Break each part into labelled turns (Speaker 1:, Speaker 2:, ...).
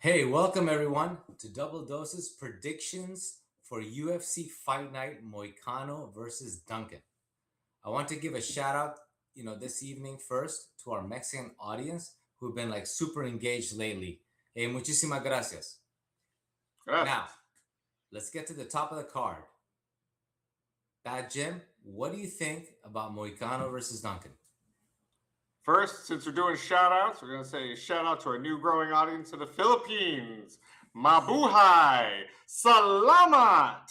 Speaker 1: Hey, welcome everyone to Double Doses predictions for UFC Fight Night Moicano versus Duncan. I want to give a shout out, this evening first to our Mexican audience who've been like super engaged lately. Hey, muchísimas gracias. Now, let's get to the top of the card. Bad Jim, what do you think about Moicano versus Duncan?
Speaker 2: First, since we're doing shout outs, we're going to say shout out to our new growing audience in the Philippines. Mabuhay! Salamat!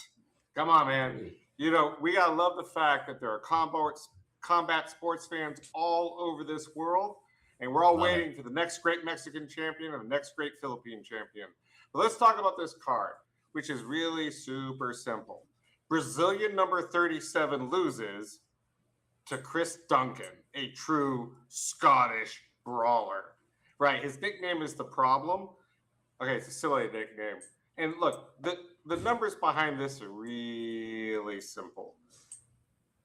Speaker 2: Come on, man. You know, we got to love the fact that there are combat sports fans all over this world, and we're all waiting for the next great Mexican champion and the next great Philippine champion. But let's talk about this card, which is really super simple. Brazilian number 37 loses to Chris Duncan, a true Scottish brawler. Right, his nickname is The Problem. Okay, it's a silly nickname. And look, the numbers behind this are really simple.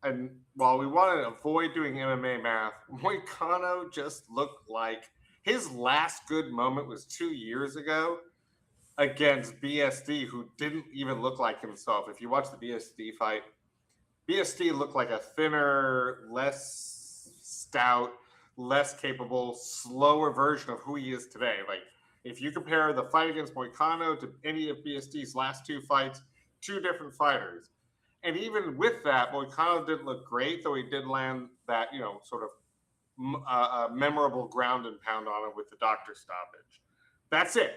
Speaker 2: And while we want to avoid doing MMA math, Moicano just looked like his last good moment was 2 years ago against BSD, who didn't even look like himself. If you watch the BSD fight, BSD looked like a thinner, less stout, less capable, slower version of who he is today. Like, if you compare the fight against Moicano to any of BSD's last two fights, two different fighters. And even with that, Moicano didn't look great, though he did land that, sort of memorable ground and pound on him with the doctor stoppage. That's it.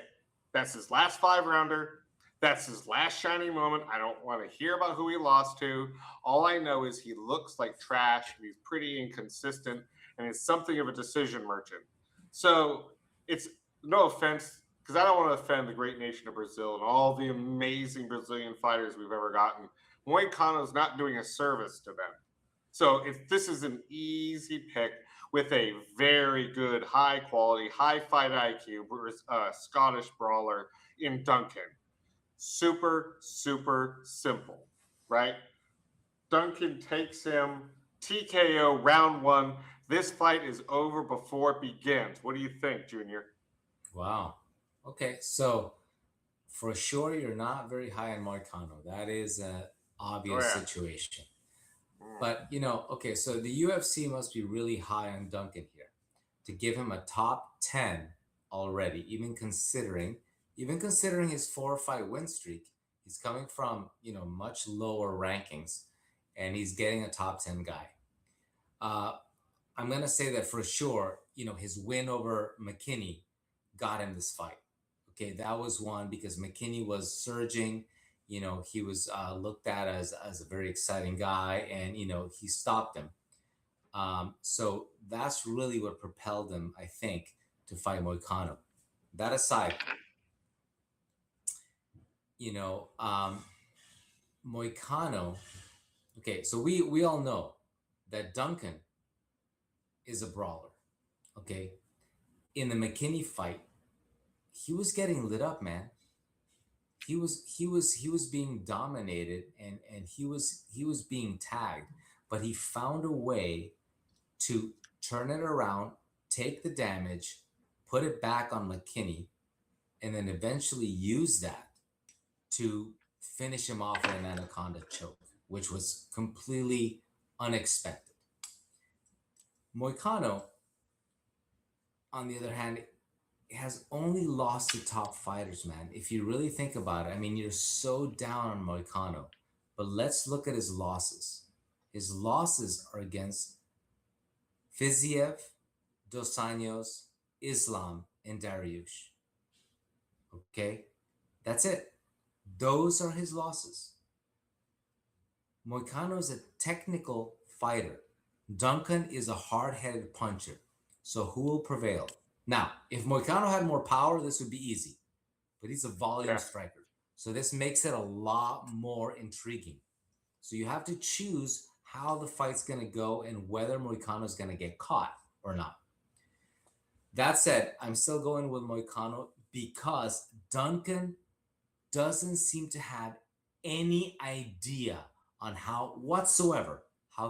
Speaker 2: That's his last 5-rounder. That's his last shining moment. I don't want to hear about who he lost to. All I know is he looks like trash, and he's pretty inconsistent, and he's something of a decision merchant. So it's no offense, because I don't want to offend the great nation of Brazil and all the amazing Brazilian fighters we've ever gotten. Moicano's not doing a service to them. So if this is an easy pick with a very good, high quality, high fight IQ Scottish brawler in Duncan. Super, super simple, right? Duncan takes him, TKO round 1. This fight is over before it begins. What do you think, Junior?
Speaker 1: Wow. Okay, so for sure you're not very high on Moicano. That is an obvious situation. But, okay, so the UFC must be really high on Duncan here to give him a top 10 already, even considering his 4-fight win streak. He's coming from, much lower rankings, and he's getting a top 10 guy. I'm going to say that for sure, his win over McKinney got him this fight. Okay, that was one because McKinney was surging. He was looked at as a very exciting guy, and, he stopped him. So that's really what propelled him, I think, to fight Moicano. That aside, Moicano, okay, so we all know that Duncan is a brawler, okay? In the McKinney fight, he was getting lit up, man. He was being dominated and he was being tagged, but he found a way to turn it around, take the damage, put it back on McKinney, and then eventually use that to finish him off with an anaconda choke, which was completely unexpected. Moicano, on the other hand, has only lost to top fighters, man. If you really think about it, I mean, you're so down on Moicano, but let's look at his losses. His losses are against Fiziev, Dos Anjos, Islam, and Dariush. Okay? That's it. Those are his losses. Moicano is a technical fighter. Duncan is a hard-headed puncher. So who will prevail? Now, if Moicano had more power, this would be easy. But he's a volume striker. So this makes it a lot more intriguing. So you have to choose how the fight's going to go and whether Moicano is going to get caught or not. That said, I'm still going with Moicano because Duncan doesn't seem to have any idea on how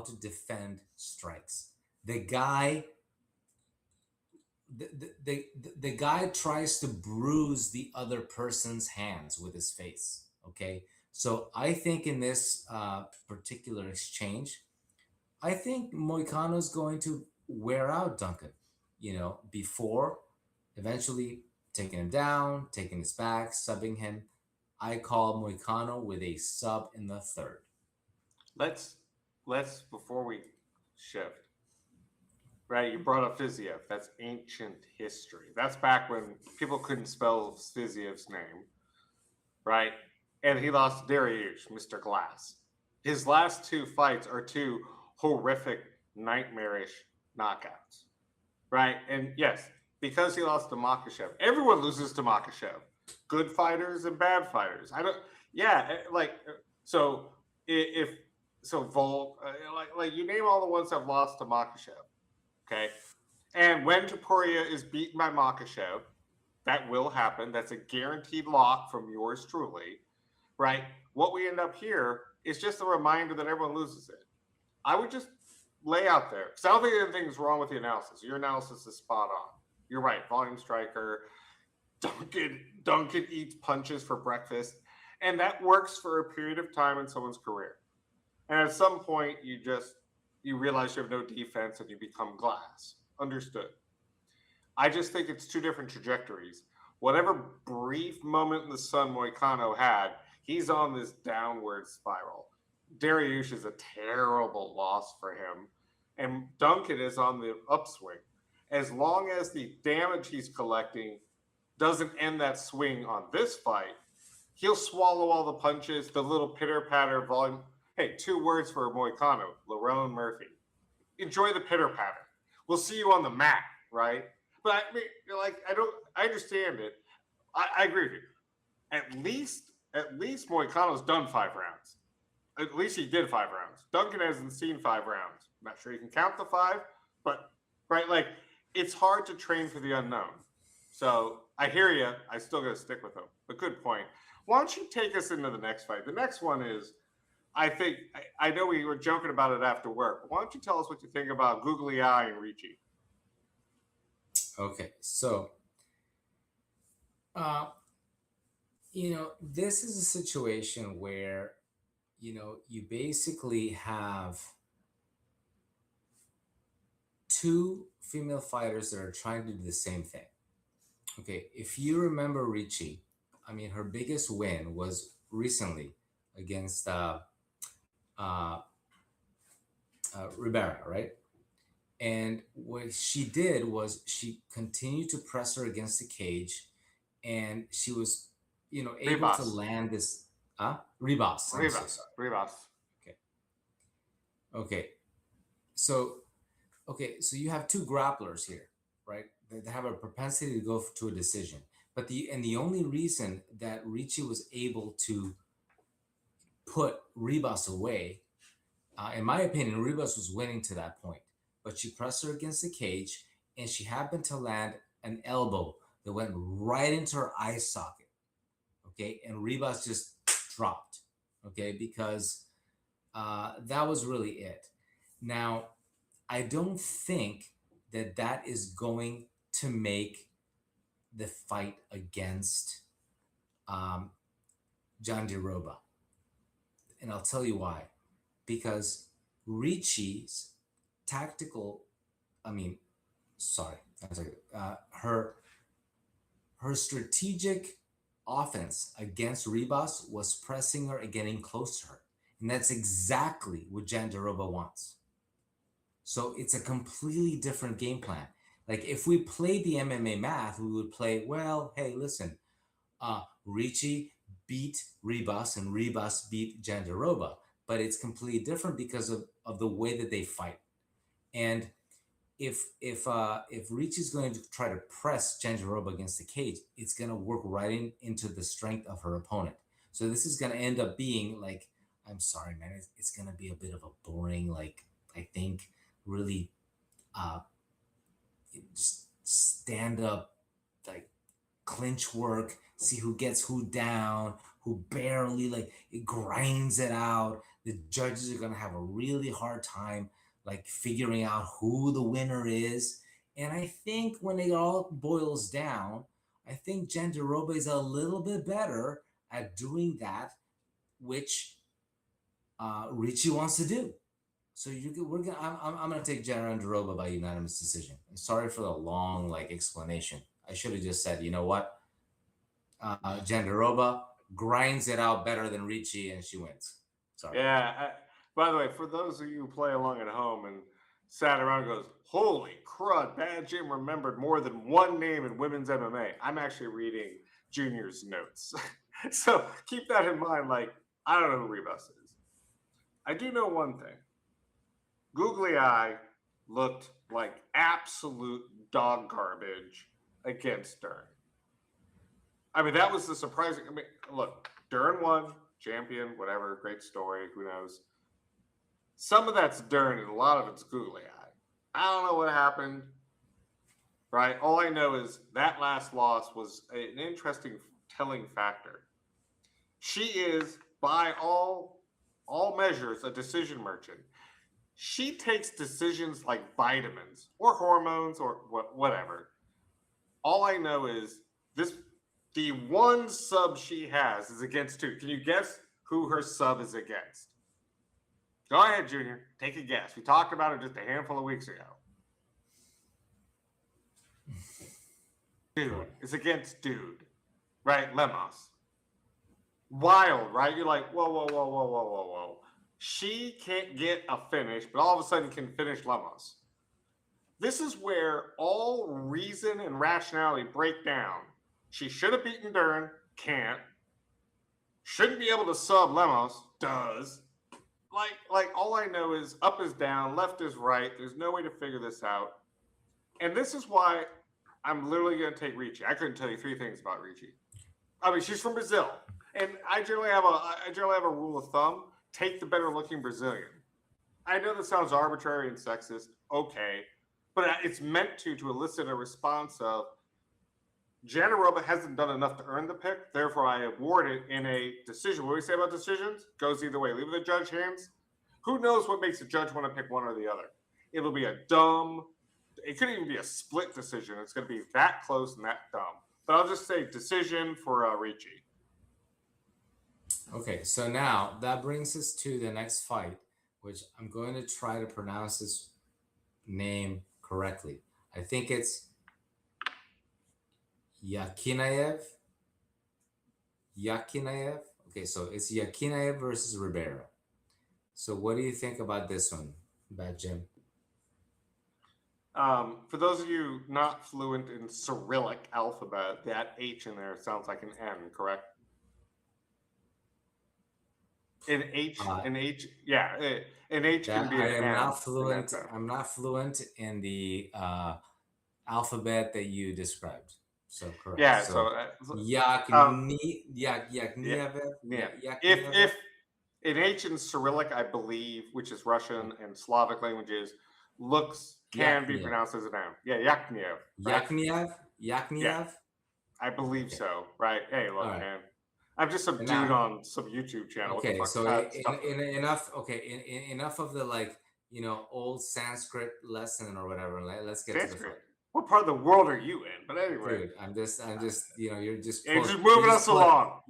Speaker 1: to defend strikes. The guy the guy tries to bruise the other person's hands with his face. Okay, so I think in this particular exchange, I think Moicano's going to wear out Duncan. Before eventually taking him down, taking his back, subbing him. I call Moicano with a sub in the third.
Speaker 2: Let's before we shift, right? You brought up Fiziev. That's ancient history. That's back when people couldn't spell Fiziev's name, right? And he lost to Dariush, Mr. Glass. His last two fights are two horrific, nightmarish knockouts, right? And yes, because he lost to Makhachev, everyone loses to Makhachev. Good fighters and bad fighters. I don't. Yeah, so if so, Volk, like you name all the ones that have lost to Makhachev, okay? And when Topuria is beaten by Makhachev, that will happen. That's a guaranteed lock from yours truly, right? What we end up here is just a reminder that everyone loses it. I would just lay out there, because I don't think anything's wrong with the analysis. Your analysis is spot on. You're right. Volume striker. Duncan eats punches for breakfast, and that works for a period of time in someone's career. And at some point, you realize you have no defense and you become glass. Understood. I just think it's two different trajectories. Whatever brief moment in the sun Moicano had, he's on this downward spiral. Dariush is a terrible loss for him, and Duncan is on the upswing. As long as the damage he's collecting doesn't end that swing on this fight, he'll swallow all the punches, the little pitter-patter volume. Hey, 2 words for Moicano, Lerone Murphy. Enjoy the pitter-patter. We'll see you on the mat, right? But I mean, I understand it. I agree with you. At least Moicano's done 5 rounds. At least he did 5 rounds. Duncan hasn't seen 5 rounds. I'm not sure he can count the 5, but right, it's hard to train for the unknown. So I hear you. I still got to stick with him. But good point. Why don't you take us into the next fight? The next one is, I know we were joking about it after work. But why don't you tell us what you think about Googly Eye and Ricci?
Speaker 1: Okay, so this is a situation where you basically have 2 female fighters that are trying to do the same thing. Okay, if you remember Ricci, I mean, her biggest win was recently against Ribera, right? And what she did was she continued to press her against the cage, and she was, able to land this. Ribas.
Speaker 2: Ribas.
Speaker 1: Okay. So you have 2 grapplers here, right? They have a propensity to go to a decision. But the only reason that Ricci was able to put Ribas away, in my opinion, Ribas was winning to that point. But she pressed her against the cage, and she happened to land an elbow that went right into her eye socket. Okay, and Ribas just dropped. Okay, because that was really it. Now, I don't think that is going to make the fight against Jandiroba. And I'll tell you why. Because Ricci's tactical, her strategic offense against Ribas was pressing her and getting close to her. And that's exactly what Jandiroba wants. So it's a completely different game plan. Like if we played the MMA math, we would play, well, hey, listen, Ricci beat Ribas and Ribas beat Jandiroba. But it's completely different because of the way that they fight. And if Ricci's going to try to press Jandiroba against the cage, it's going to work right into the strength of her opponent. So this is going to end up being like, I'm sorry, man, it's going to be a bit of a boring, like, I think, really just stand up, like, clinch work, see who gets who down, who barely, like, it grinds it out. The judges are going to have a really hard time, like, figuring out who the winner is. And I think when it all boils down, I think Jandiroba is a little bit better at doing that, which Richie wants to do. So we're gonna. I'm gonna take Jandiroba by unanimous decision. And sorry for the long explanation. I should have just said, you know what, Jandiroba grinds it out better than Richie, and she wins. Sorry.
Speaker 2: Yeah. By the way, for those of you who play along at home and sat around and goes, holy crud, Bad Jim remembered more than one name in women's MMA. I'm actually reading Junior's notes. So keep that in mind. Like, I don't know who Rebus is. I do know one thing. Googly Eye looked like absolute dog garbage against Dern. I mean, that was the surprising. I mean, look, Dern won, champion, whatever, great story, who knows. Some of that's Dern and a lot of it's Googly Eye. I don't know what happened, right? All I know is that last loss was an interesting telling factor. She is, by all measures, a decision merchant. She takes decisions like vitamins or hormones or whatever. All I know is the one sub she has is against two. Can you guess who her sub is against? Go ahead, Junior. Take a guess. We talked about it just a handful of weeks ago. Dude. It's against Dude. Right? Lemos. Wild, right? You're like, whoa, whoa, whoa, whoa, whoa, whoa, whoa. She can't get a finish, but all of a sudden can finish Lemos. This is where all reason and rationality break down. She should have beaten Dern, can't. Shouldn't be able to sub Lemos, does. Like all I know is up is down, left is right. There's no way to figure this out. And this is why I'm literally going to take Richie. I couldn't tell you 3 things about Richie. I mean, she's from Brazil. And I generally have a rule of thumb: take the better looking Brazilian. I know this sounds arbitrary and sexist, okay, but it's meant to elicit a response of Jandiroba hasn't done enough to earn the pick, therefore I award it in a decision. What do we say about decisions? Goes either way. Leave it in the judge's hands. Who knows what makes a judge want to pick one or the other? It'll be it could even be a split decision. It's going to be that close and that dumb. But I'll just say decision for Richie.
Speaker 1: Okay, so now that brings us to the next fight, which I'm going to try to pronounce this name correctly. I think it's Yakinaev. Okay, so it's Yakinaev versus Ribeiro. So what do you think about this one, Bad Jim?
Speaker 2: For those of you not fluent in Cyrillic alphabet, that H in there sounds like an N, correct? An H, yeah, an H can be an N.
Speaker 1: I'm not fluent in the alphabet that you described. So correct.
Speaker 2: Yeah. If an H in Cyrillic, I believe, which is Russian and Slavic languages, can be pronounced as an M. Yeah, Yakniev.
Speaker 1: Right? Yakniev.
Speaker 2: Yeah, I believe so. Right. Hey, look, right, man. I'm just some dude on some YouTube channel.
Speaker 1: Okay, so enough of the old Sanskrit lesson or whatever. Let's get to the fight.
Speaker 2: What part of the world are you in? But anyway,
Speaker 1: dude, I'm just you're just
Speaker 2: moving us along.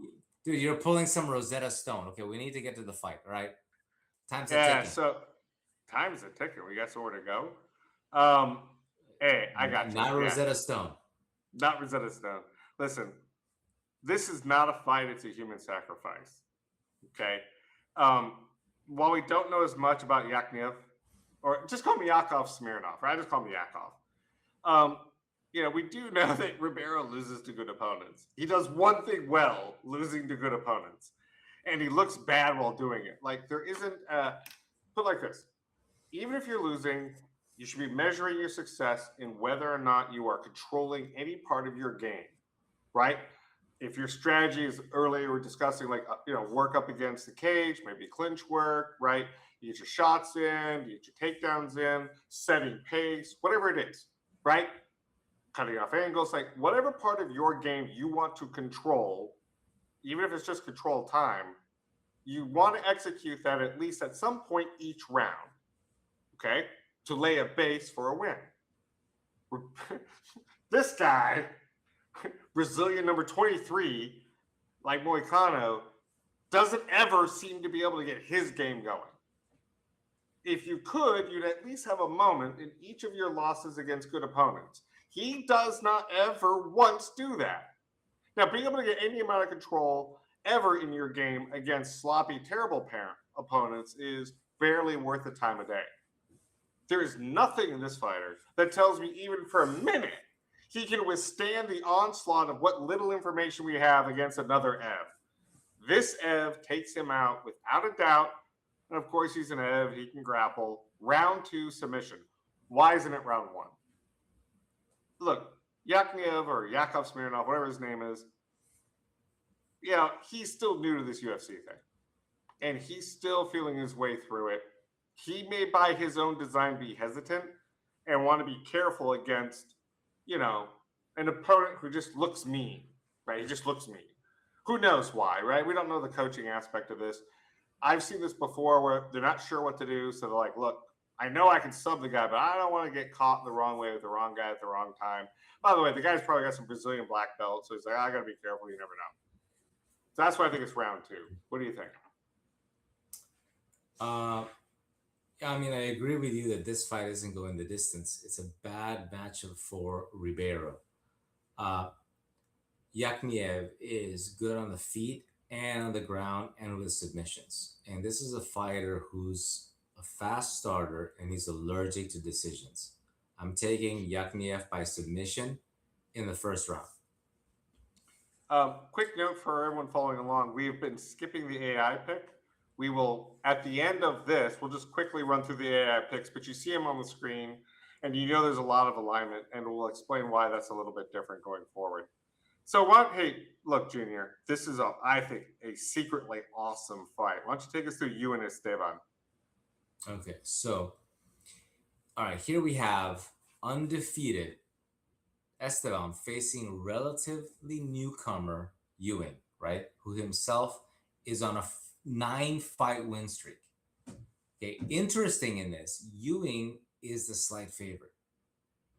Speaker 1: Dude, you're pulling some Rosetta Stone. Okay, we need to get to the fight, all right? Time's a ticking.
Speaker 2: So time's a ticking. We got somewhere to go. Hey, I got you.
Speaker 1: Not Rosetta Stone.
Speaker 2: Not Rosetta Stone. Listen, this is not a fight, it's a human sacrifice. Okay. While we don't know as much about Yakniev, or just call me Yakov Smirnov, right? Just call me Yakov. We do know that Ribeiro loses to good opponents. He does one thing well, losing to good opponents. And he looks bad while doing it. Like, there isn't put like this. Even if you're losing, you should be measuring your success in whether or not you are controlling any part of your game, right? If your strategy is earlier, we're discussing work up against the cage, maybe clinch work, right? You get your shots in, you get your takedowns in, setting pace, whatever it is, right? Cutting off angles, like whatever part of your game you want to control, even if it's just control time, you want to execute that at least at some point each round, okay? To lay a base for a win. This guy, Brazilian number 23, like Moicano, doesn't ever seem to be able to get his game going. If you could, you'd at least have a moment in each of your losses against good opponents. He does not ever once do that. Now, being able to get any amount of control ever in your game against sloppy, terrible opponents is barely worth the time of day. There is nothing in this fighter that tells me even for a minute he can withstand the onslaught of what little information we have against another Ev. This Ev takes him out without a doubt. And of course, he's an Ev. He can grapple. Round 2 submission. Why isn't it round 1? Look, Yakovlev or Yakov Smirnov, whatever his name is, he's still new to this UFC thing. And he's still feeling his way through it. He may, by his own design, be hesitant and want to be careful against, an opponent who just looks mean, right? He just looks mean. Who knows why, right? We don't know the coaching aspect of this. I've seen this before where they're not sure what to do. So they're like, look, I know I can sub the guy, but I don't want to get caught the wrong way with the wrong guy at the wrong time. By the way, the guy's probably got some Brazilian black belt. So he's like, I got to be careful. You never know. So that's why I think it's round 2. What do you think?
Speaker 1: I agree with you that this fight isn't going the distance. It's a bad matchup for Ribeiro. Yakovlev is good on the feet and on the ground and with submissions. And this is a fighter who's a fast starter and he's allergic to decisions. I'm taking Yakovlev by submission in the first round.
Speaker 2: Quick note for everyone following along. We've been skipping the AI pick. We will, at the end of this, we'll just quickly run through the AI picks, but you see them on the screen, and there's a lot of alignment, and we'll explain why that's a little bit different going forward. So hey, look, Junior, this is, I think, a secretly awesome fight. Why don't you take us through you and Esteban?
Speaker 1: Okay, so, all right, here we have undefeated Esteban facing relatively newcomer Ewing, right? Who himself is on a 9-fight win streak. Okay, interesting in this, Ewing is the slight favorite.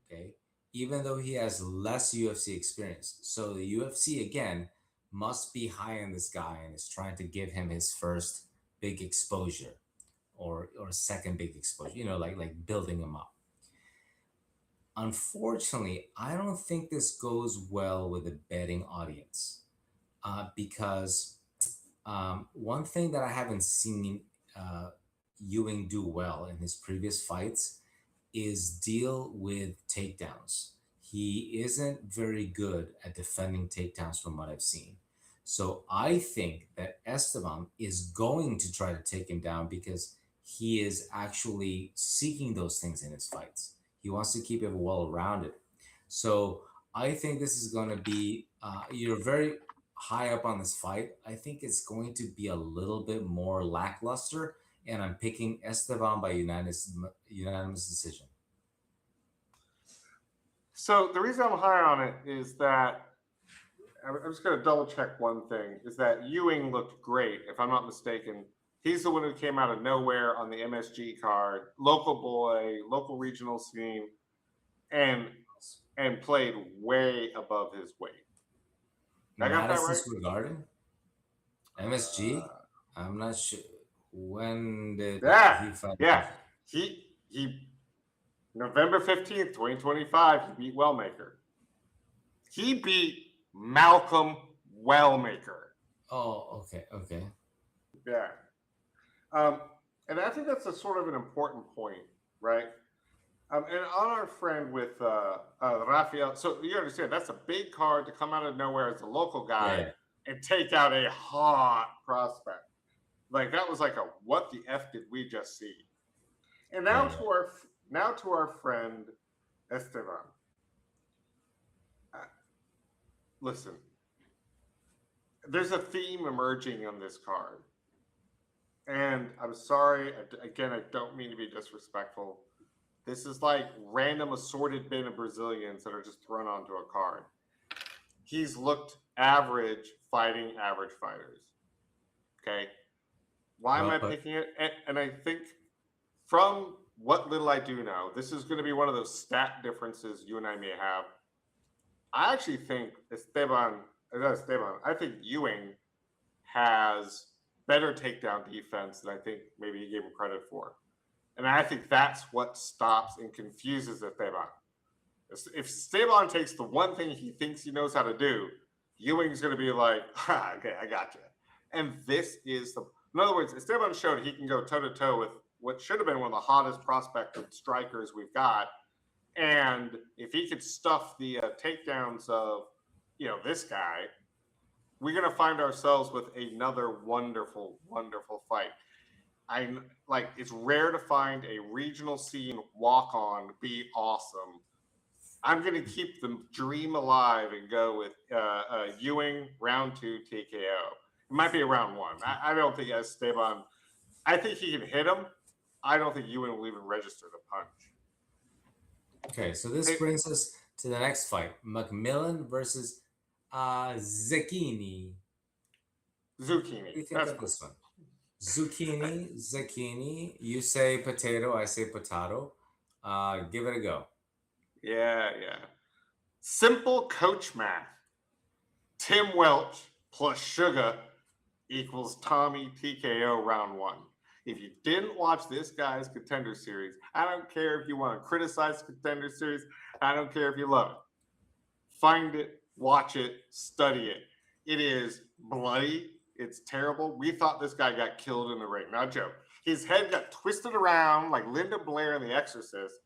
Speaker 1: Okay, even though he has less UFC experience. So the UFC again must be high on this guy and is trying to give him his first big exposure or second big exposure, like building him up. Unfortunately, I don't think this goes well with a betting audience because one thing that I haven't seen Ewing do well in his previous fights is deal with takedowns. He isn't very good at defending takedowns from what I've seen. So I think that Esteban is going to try to take him down because he is actually seeking those things in his fights. He wants to keep it well-rounded. So I think this is going to be, you're very high up on this fight. I think it's going to be a little bit more lackluster, and I'm picking Esteban by unanimous decision.
Speaker 2: So the reason I'm high on it is that I'm just going to double check one thing, is that Ewing looked great, if I'm not mistaken. He's the one who came out of nowhere on the MSG card, local boy, local regional scene, and played way above his weight.
Speaker 1: I got that right? Regarding MSG? I'm not sure. When did he fight?
Speaker 2: Yeah, he November 15th, 2025, he beat Wellmaker. He beat Malcolm Wellmaker.
Speaker 1: Oh, okay.
Speaker 2: Yeah. And I think that's a sort of an important point, right? And on our friend with Rafael, so you understand, that's a big card to come out of nowhere as a local guy and take out a hot prospect. Like, that was like what the F did we just see? And now to our friend Esteban. Listen, there's a theme emerging on this card. And I'm sorry, again, I don't mean to be disrespectful. This is like random assorted bin of Brazilians that are just thrown onto a card. He's looked average fighting average fighters. Okay? Why am I picking it? And I think from what little I do know, this is going to be one of those stat differences you and I may have. I actually think I think Ewing has better takedown defense than I think maybe he gave him credit for. And I think that's what stops and confuses Esteban. If Esteban takes the one thing he thinks he knows how to do, Ewing's going to be like, okay, I got you. And this is in other words, Esteban showed he can go toe to toe with what should have been one of the hottest prospective strikers we've got. And if he could stuff the takedowns of, this guy, we're going to find ourselves with another wonderful, wonderful fight. It's rare to find a regional scene walk on be awesome. I'm going to keep the dream alive and go with Ewing round 2 TKO. It might be a round 1. I don't think Esteban. I think he can hit him. I don't think Ewing will even register the punch.
Speaker 1: Okay, so this brings us to the next fight: McMillan versus Zucchini.
Speaker 2: Zucchini.
Speaker 1: What do you think of this one? Zucchini. You say potato, I say potato. Give it a go.
Speaker 2: Yeah. Simple coach math. Tim Welch plus Sugar equals Tommy TKO round 1. If you didn't watch this guy's Contender Series, I don't care if you want to criticize Contender Series. I don't care if you love it. Find it, watch it, study it. It is bloody. It's terrible. We thought this guy got killed in the ring. Not joke. His head got twisted around like Linda Blair in The Exorcist.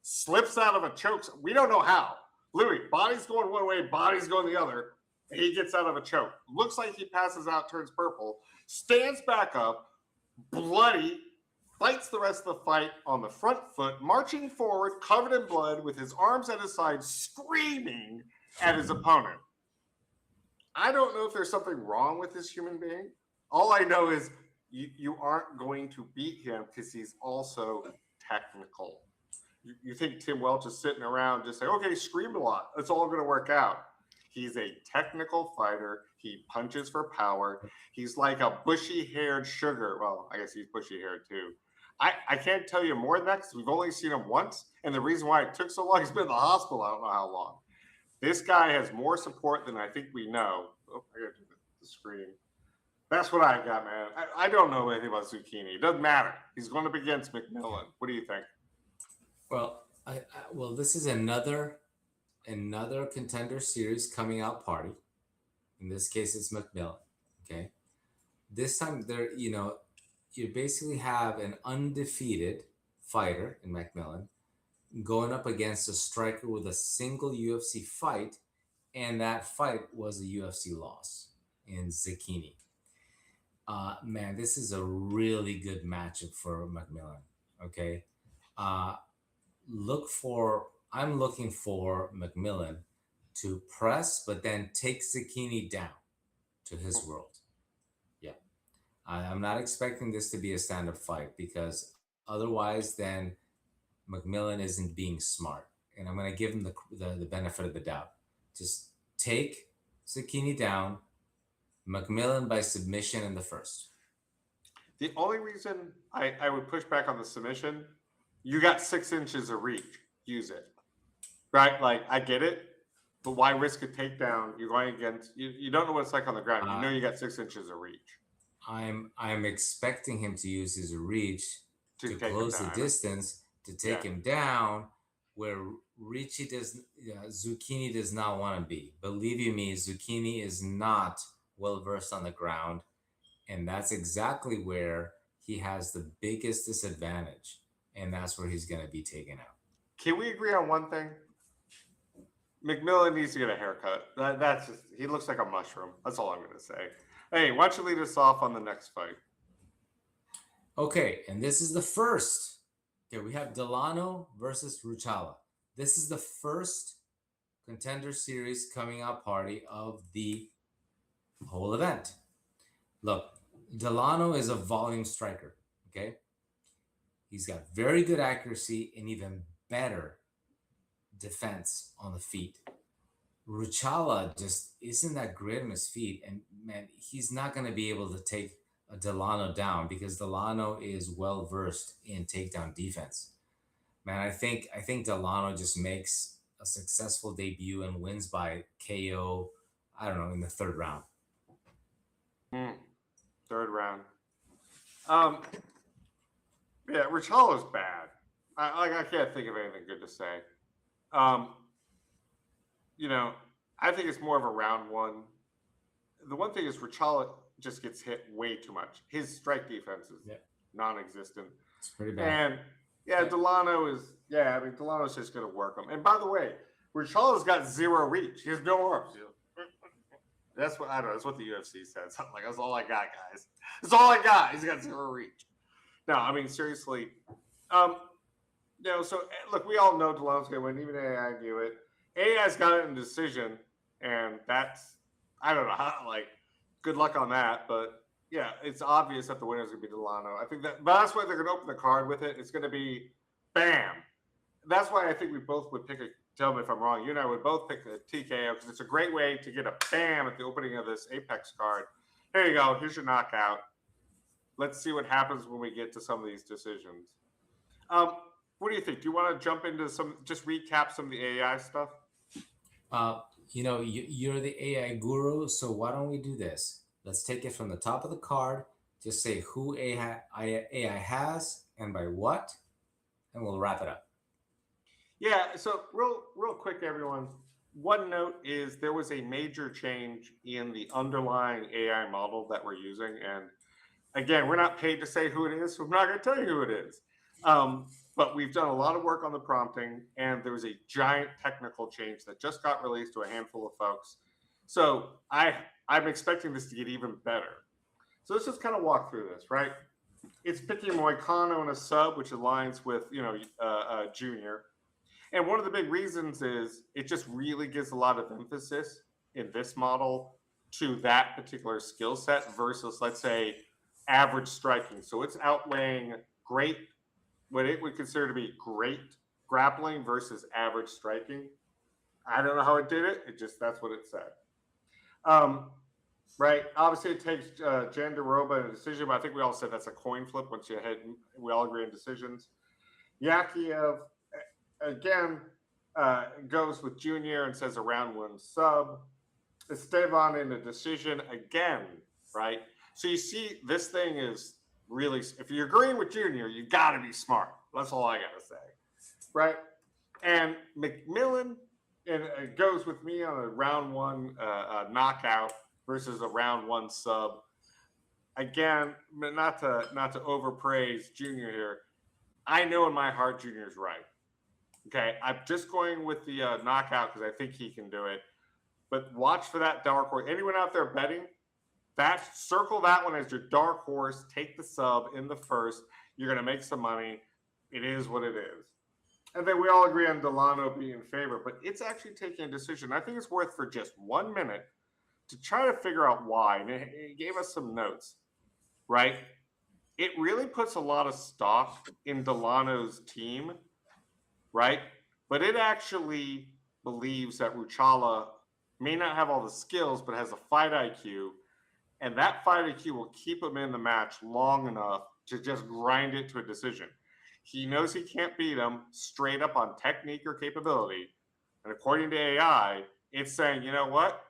Speaker 2: Slips out of a choke. We don't know how. Literally, body's going one way, body's going the other. He gets out of a choke. Looks like he passes out, turns purple, stands back up, bloody, fights the rest of the fight on the front foot, marching forward, covered in blood, with his arms at his side, screaming at his opponent. I don't know if there's something wrong with this human being. All I know is you aren't going to beat him because he's also technical. You think Tim Welch is sitting around just saying, okay, scream a lot. It's all going to work out. He's a technical fighter. He punches for power. He's like a bushy-haired Sugar. Well, I guess he's bushy-haired too. I can't tell you more than that because we've only seen him once. And the reason why it took so long, he's been in the hospital I don't know how long. This guy has more support than I think we know. Oh, I got to do the screen. That's what I got, man. I don't know anything about Zucchini. It doesn't matter. He's going up against McMillan. What do you think?
Speaker 1: Well, this is another Contender Series coming out party. In this case, it's McMillan. Okay, this time you basically have an undefeated fighter in McMillan going up against a striker with a single UFC fight, and that fight was a UFC loss in Zucchini. Man, this is a really good matchup for McMillan. Okay. I'm looking for McMillan to press, but then take Zucchini down to his world. Yeah. I'm not expecting this to be a stand-up fight because otherwise then McMillan isn't being smart. And I'm going to give him the benefit of the doubt. Just take Zucchini down, McMillan by submission in the first.
Speaker 2: The only reason I would push back on the submission, you got 6 inches of reach. Use it. Right? Like, I get it, but why risk a takedown? You're going against, you don't know what it's like on the ground. You know you got 6 inches of reach.
Speaker 1: I'm expecting him to use his reach to close the distance, to take him down where Zucchini does not want to be. Believe you me, Zucchini is not well versed on the ground, and that's exactly where he has the biggest disadvantage, and that's where he's going to be taken out.
Speaker 2: Can we agree on one thing? McMillan needs to get a haircut. That's just, he looks like a mushroom. That's all I'm going to say. Hey, why don't you lead us off on the next fight?
Speaker 1: Okay, and this is the first. Okay, we have Delano versus Ruchala. This is the first Contender Series coming out party of the whole event. Look, Delano is a volume striker, okay? He's got very good accuracy and even better defense on the feet. Ruchala just isn't that great on his feet, and man, he's not going to be able to take a Delano down because Delano is well versed in takedown defense. man, I think Delano just makes a successful debut and wins by KO. I don't know, in the third round.
Speaker 2: Third round. Yeah, Rich Hollow's bad. I can't think of anything good to say. You know, I think it's more of a round one. The one thing is Richala just gets hit way too much. His strike defense is non-existent.
Speaker 1: It's pretty bad.
Speaker 2: And yeah, Delano is. Yeah, I mean Delano's just going to work him. And by the way, Richala's got zero reach. He has no arms. That's what I don't know. That's what the UFC said. Something like that's all I got, guys. That's all I got. He's got zero reach. No, I mean seriously. So look, we all know Delano's going to win. Even AI knew it. AI's got it in decision, and that's I don't know how. Like, good luck on that. But yeah, it's obvious that the winner is going to be Delano. I think that, but that's why they're going to open the card with it. It's going to be bam. That's why I think we both would pick a. Tell me if I'm wrong. You and I would both pick a TKO because it's a great way to get a bam at the opening of this Apex card. Here you go. Here's your knockout. Let's see what happens when we get to some of these decisions. What do you think? Do you want to jump into just recap some of the AI stuff?
Speaker 1: You're the AI guru, so why don't we do this? Let's take it from the top of the card. Just say who AI has and by what, and we'll wrap it up.
Speaker 2: Yeah, so real quick, everyone. One note is there was a major change in the underlying AI model that we're using. And again, we're not paid to say who it is, so I'm not going to tell you who it is. But we've done a lot of work on the prompting, and there was a giant technical change that just got released to a handful of folks. So I'm expecting this to get even better. So let's just kind of walk through this, right? It's picking Moicano in a sub, which aligns with, Junior. And one of the big reasons is it just really gives a lot of emphasis in this model to that particular skill set versus, let's say, average striking. So it's outweighing what it would consider to be great grappling versus average striking. I don't know how it did it. That's what it said. Right. Obviously, it takes Jandaroba in a decision, but I think we all said that's a coin flip once you hit. We all agree on decisions. Yakiev, again, goes with Junior and says a round one sub. Esteban in a decision again, right? So you see, this thing is really, if you're agreeing with Junior, you got to be smart. That's all I got to say, right? And McMillan goes with me on a round one knockout versus a round one sub. Again, not to overpraise Junior here. I know in my heart Junior's right. Okay, I'm just going with the knockout because I think he can do it. But watch for that dark horse. Anyone out there betting? Circle that one as your dark horse. Take the sub in the first. You're going to make some money. It is what it is. And then we all agree on Delano being in favor, but it's actually taking a decision. I think it's worth for just 1 minute to try to figure out why. And it gave us some notes, right? It really puts a lot of stock in Delano's team, right? But it actually believes that Ruchala may not have all the skills, but has a fight IQ. And that fight IQ will keep him in the match long enough to just grind it to a decision. He knows he can't beat him straight up on technique or capability. And according to AI, it's saying, you know what?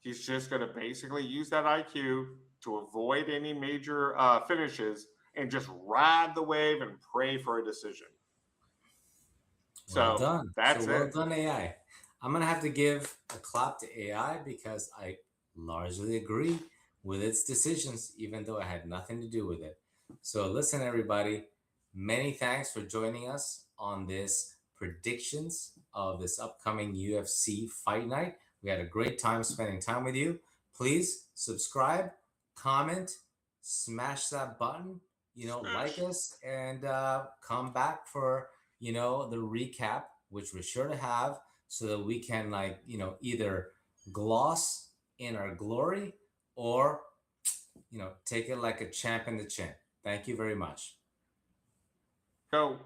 Speaker 2: He's just going to basically use that IQ to avoid any major finishes and just ride the wave and pray for a decision.
Speaker 1: Well done. That's it. Well done, AI. I'm going to have to give a clap to AI because I largely agree with its decisions, even though I had nothing to do with it. So listen, everybody, many thanks for joining us on this predictions of this upcoming UFC fight night. We had a great time spending time with you. Please subscribe, comment, smash that button, like us, and come back for, the recap, which we're sure to have, so that we can either gloss in our glory or, take it like a champ in the chin. Thank you very much.
Speaker 2: Go.